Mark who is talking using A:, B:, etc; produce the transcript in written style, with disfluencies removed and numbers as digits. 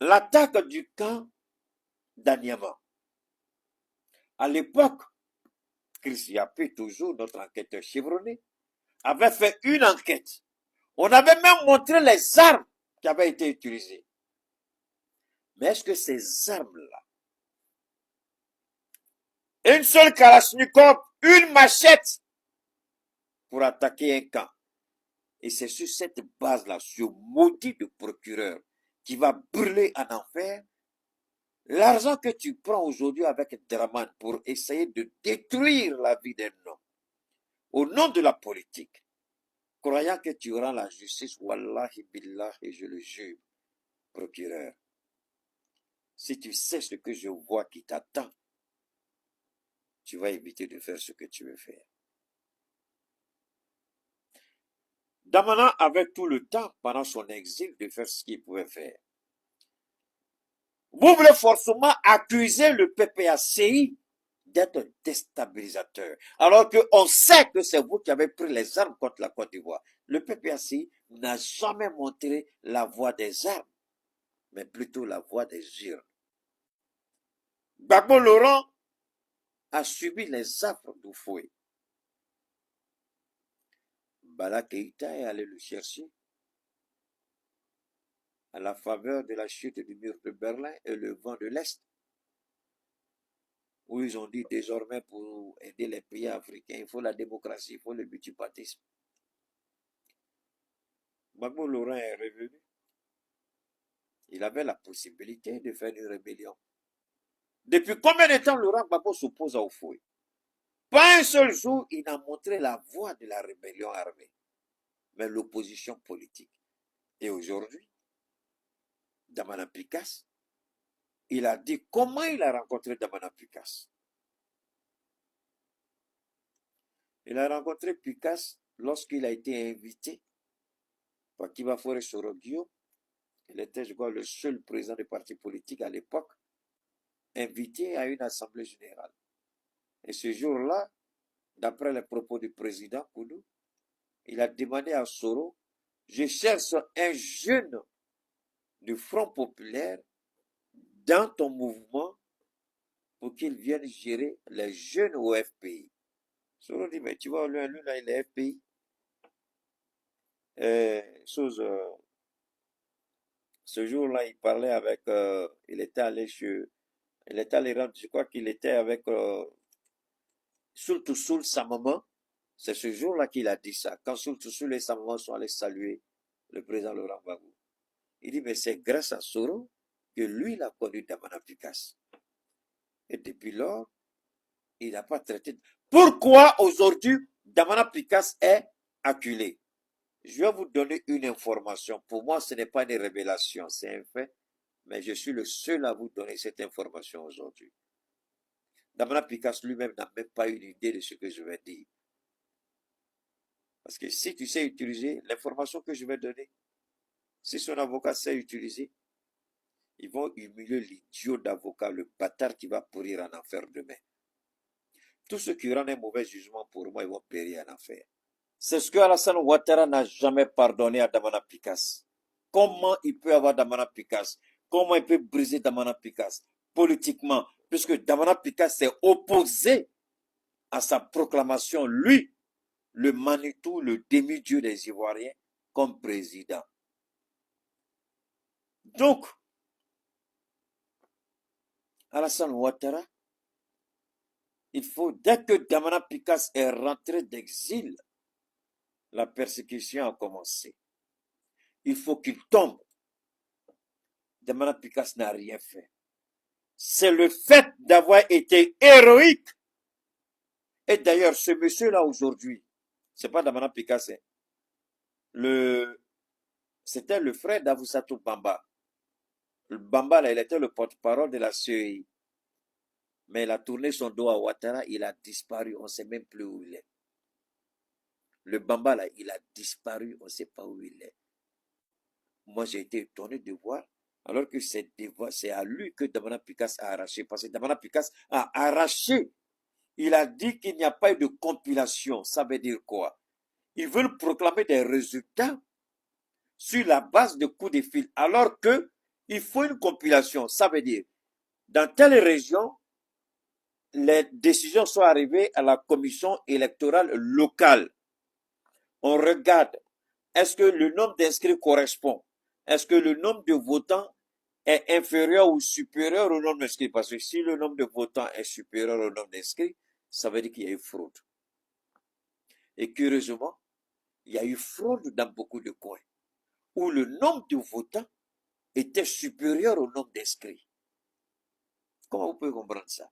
A: l'attaque du camp d'Anyama. À l'époque, Chris Yapé, toujours notre enquêteur chevronné, avait fait une enquête. On avait même montré les armes qui avaient été utilisées. Mais est-ce que ces armes-là, une seule Kalachnikov, une machette pour attaquer un camp, et c'est sur cette base-là, ce maudit de procureur qui va brûler en enfer, l'argent que tu prends aujourd'hui avec Draman pour essayer de détruire la vie d'un homme, au nom de la politique, croyant que tu rends la justice, wallahi billah, et je le jure, procureur, si tu sais ce que je vois qui t'attend, tu vas éviter de faire ce que tu veux faire. Damana avait tout le temps, pendant son exil, de faire ce qu'il pouvait faire. Vous voulez forcément accuser le PPACI d'être un déstabilisateur, alors qu'on sait que c'est vous qui avez pris les armes contre la Côte d'Ivoire. Le PPACI n'a jamais montré la voie des armes, mais plutôt la voie des urnes. Gbagbo Laurent a subi les affres du fouet. Bala Keïta est allé le chercher à la faveur de la chute du mur de Berlin et le vent de l'Est, où ils ont dit désormais pour aider les pays africains, il faut la démocratie, il faut le multipartisme. Gbagbo Laurent est revenu. Il avait la possibilité de faire une rébellion. Depuis combien de temps Laurent Gbagbo s'oppose au fouet? Pas un seul jour, il n'a montré la voie de la rébellion armée, mais l'opposition politique. Et aujourd'hui, Damana Picasse, il a dit comment il a rencontré Damana Picasse. Il a rencontré Picasse lorsqu'il a été invité par Kibafore Sorogio. Il était, je crois, le seul président du parti politique à l'époque, invité à une assemblée générale. Et ce jour-là, d'après les propos du président Koudou, il a demandé à Soro, je cherche un jeune du Front populaire dans ton mouvement pour qu'il vienne gérer les jeunes au FPI. Soro dit, mais tu vois, lui là, il est FPI. Ce jour-là, il parlait avec, il était allé rendre, je crois qu'il était avec Soul sa maman. C'est ce jour-là qu'il a dit ça. Quand Soul et sa maman sont allés saluer le président Laurent Gbagbo. Il dit, mais c'est grâce à Soro que lui, il a connu Damana Picasse. Et depuis lors, il n'a pas traité. Pourquoi aujourd'hui, Damana Picasse est acculé? Je vais vous donner une information. Pour moi, ce n'est pas une révélation, c'est un fait. Mais je suis le seul à vous donner cette information aujourd'hui. Damana Picasse lui-même n'a même pas une idée de ce que je vais dire. Parce que si tu sais utiliser l'information que je vais donner, si son avocat sait utiliser, ils vont humilier l'idiot d'avocat, le bâtard qui va pourrir en enfer demain. Tous ceux qui rendent un mauvais jugement pour moi, ils vont périr en enfer. C'est ce que Alassane Ouattara n'a jamais pardonné à Damana Picasse. Comment il peut avoir Damana Picasse? Comment il peut briser Damana Picasse politiquement? Puisque Damana Picasse s'est opposé à sa proclamation, lui, le Manitou, le demi-dieu des Ivoiriens, comme président. Donc, Alassane Ouattara, il faut, dès que Damana Picasse est rentré d'exil, la persécution a commencé. Il faut qu'il tombe. Damana Picasse n'a rien fait. C'est le fait d'avoir été héroïque. Et d'ailleurs, ce monsieur-là aujourd'hui, c'est pas Damana Picasse, c'était le frère d'Avousatou Bamba. Le Bamba, là, il était le porte-parole de la CEI. Mais il a tourné son dos à Ouattara, il a disparu, on ne sait même plus où il est. Le Bamba, là, il a disparu, on ne sait pas où il est. Moi, j'ai été étonné de voir, alors que c'est à lui que Damana Picasse a arraché. Parce que Damana Picasse a arraché. Il a dit qu'il n'y a pas eu de compilation. Ça veut dire quoi? Ils veulent proclamer des résultats sur la base de coups de fil, alors que Il faut une compilation. Ça veut dire, dans telle région, les décisions sont arrivées à la commission électorale locale. On regarde, est-ce que le nombre d'inscrits correspond? Est-ce que le nombre de votants est inférieur ou supérieur au nombre d'inscrits? Parce que si le nombre de votants est supérieur au nombre d'inscrits, ça veut dire qu'il y a eu fraude. Et curieusement, il y a eu fraude dans beaucoup de coins où le nombre de votants était supérieur au nombre d'inscrits. Comment vous pouvez comprendre ça?